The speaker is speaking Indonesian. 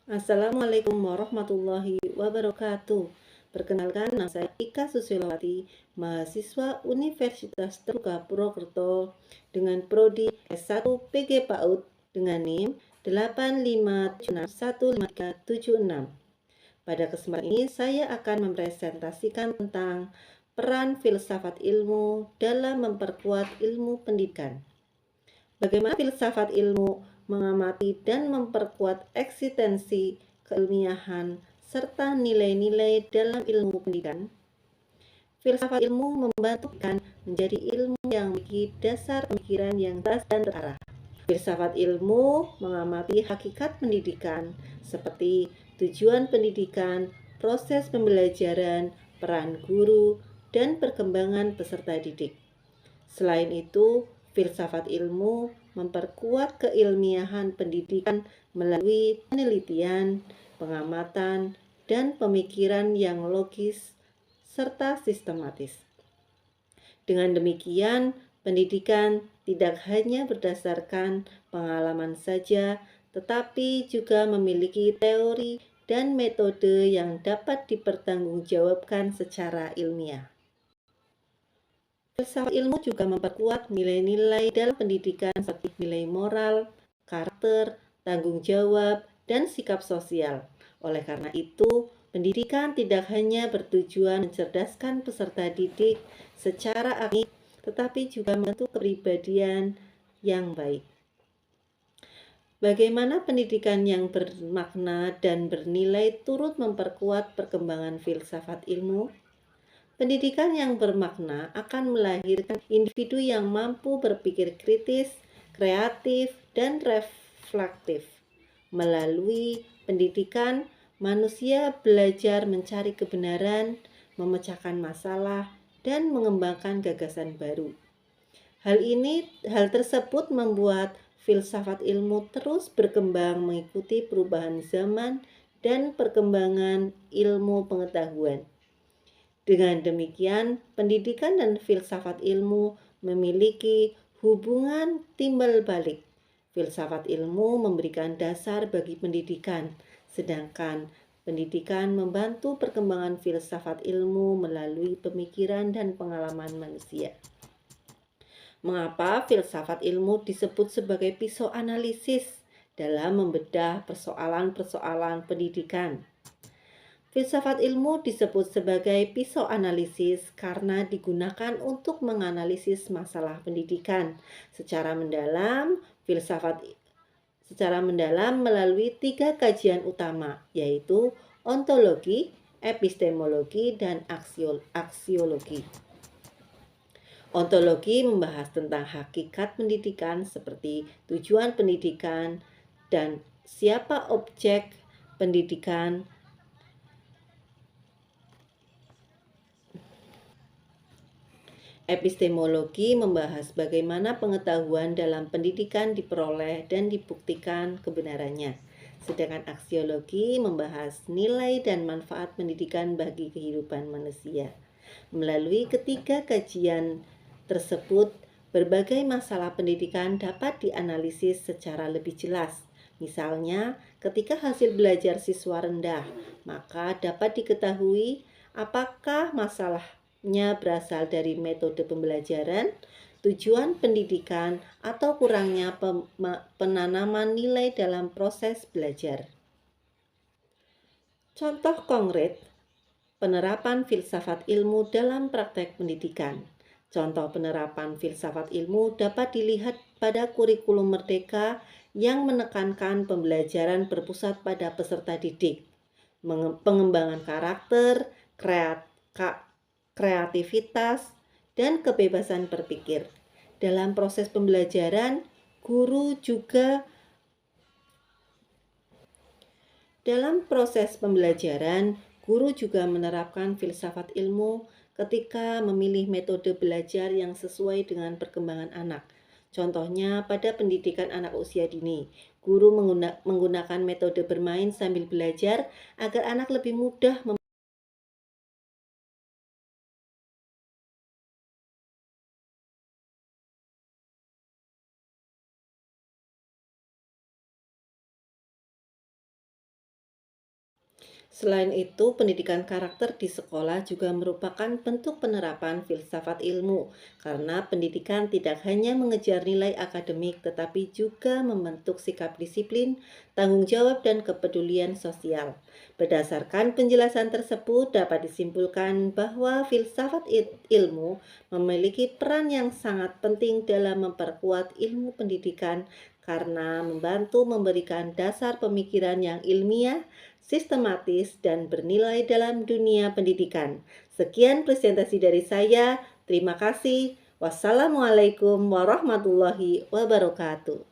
Assalamualaikum warahmatullahi wabarakatuh. Perkenalkan, nama saya Ika Susilowati, mahasiswa Universitas Terbuka Purwokerto dengan prodi S1 PG PAUD dengan NIM 857615376. Pada kesempatan ini saya akan mempresentasikan tentang peran filsafat ilmu dalam memperkuat ilmu pendidikan. Bagaimana filsafat ilmu mengamati dan memperkuat eksistensi keilmiahan serta nilai-nilai dalam ilmu pendidikan. Filsafat ilmu membantu menjadi ilmu yang memiliki dasar pemikiran yang jelas dan terarah. Filsafat ilmu mengamati hakikat pendidikan seperti tujuan pendidikan, proses pembelajaran, peran guru, dan perkembangan peserta didik. Selain itu, filsafat ilmu memperkuat keilmiahan pendidikan melalui penelitian, pengamatan, dan pemikiran yang logis serta sistematis. Dengan demikian, pendidikan tidak hanya berdasarkan pengalaman saja, tetapi juga memiliki teori dan metode yang dapat dipertanggungjawabkan secara ilmiah. Filsafat ilmu juga memperkuat nilai-nilai dalam pendidikan seperti nilai moral, karakter, tanggung jawab, dan sikap sosial. Oleh karena itu, pendidikan tidak hanya bertujuan mencerdaskan peserta didik secara akademik, tetapi juga membentuk kepribadian yang baik. Bagaimana pendidikan yang bermakna dan bernilai turut memperkuat perkembangan filsafat ilmu? Pendidikan yang bermakna akan melahirkan individu yang mampu berpikir kritis, kreatif, dan reflektif. Melalui pendidikan, manusia belajar mencari kebenaran, memecahkan masalah, dan mengembangkan gagasan baru. Hal tersebut membuat filsafat ilmu terus berkembang mengikuti perubahan zaman dan perkembangan ilmu pengetahuan. Dengan demikian, pendidikan dan filsafat ilmu memiliki hubungan timbal balik. Filsafat ilmu memberikan dasar bagi pendidikan, sedangkan pendidikan membantu perkembangan filsafat ilmu melalui pemikiran dan pengalaman manusia. Mengapa filsafat ilmu disebut sebagai pisau analisis dalam membedah persoalan-persoalan pendidikan? Filsafat ilmu disebut sebagai pisau analisis karena digunakan untuk menganalisis masalah pendidikan secara mendalam melalui 3 kajian utama, yaitu ontologi, epistemologi, dan aksiologi. Ontologi membahas tentang hakikat pendidikan seperti tujuan pendidikan dan siapa objek pendidikan. Epistemologi membahas bagaimana pengetahuan dalam pendidikan diperoleh dan dibuktikan kebenarannya. Sedangkan aksiologi membahas nilai dan manfaat pendidikan bagi kehidupan manusia. Melalui ketiga kajian tersebut, berbagai masalah pendidikan dapat dianalisis secara lebih jelas. Misalnya, ketika hasil belajar siswa rendah, maka dapat diketahui apakah masalahnya berasal dari metode pembelajaran, tujuan pendidikan, atau kurangnya penanaman nilai dalam proses belajar. Contoh konkret penerapan filsafat ilmu dalam praktek pendidikan. Contoh penerapan filsafat ilmu dapat dilihat pada kurikulum merdeka yang menekankan pembelajaran berpusat pada peserta didik, pengembangan karakter, kreativitas, dan kebebasan berpikir. Dalam proses pembelajaran, guru juga menerapkan filsafat ilmu ketika memilih metode belajar yang sesuai dengan perkembangan anak. Contohnya pada pendidikan anak usia dini, guru menggunakan metode bermain sambil belajar agar anak lebih mudah Selain itu, pendidikan karakter di sekolah juga merupakan bentuk penerapan filsafat ilmu, karena pendidikan tidak hanya mengejar nilai akademik, tetapi juga membentuk sikap disiplin, tanggung jawab, dan kepedulian sosial. Berdasarkan penjelasan tersebut, dapat disimpulkan bahwa filsafat ilmu memiliki peran yang sangat penting dalam memperkuat ilmu pendidikan karena membantu memberikan dasar pemikiran yang ilmiah, sistematis, dan bernilai dalam dunia pendidikan. Sekian presentasi dari saya. Terima kasih. Wassalamualaikum warahmatullahi wabarakatuh.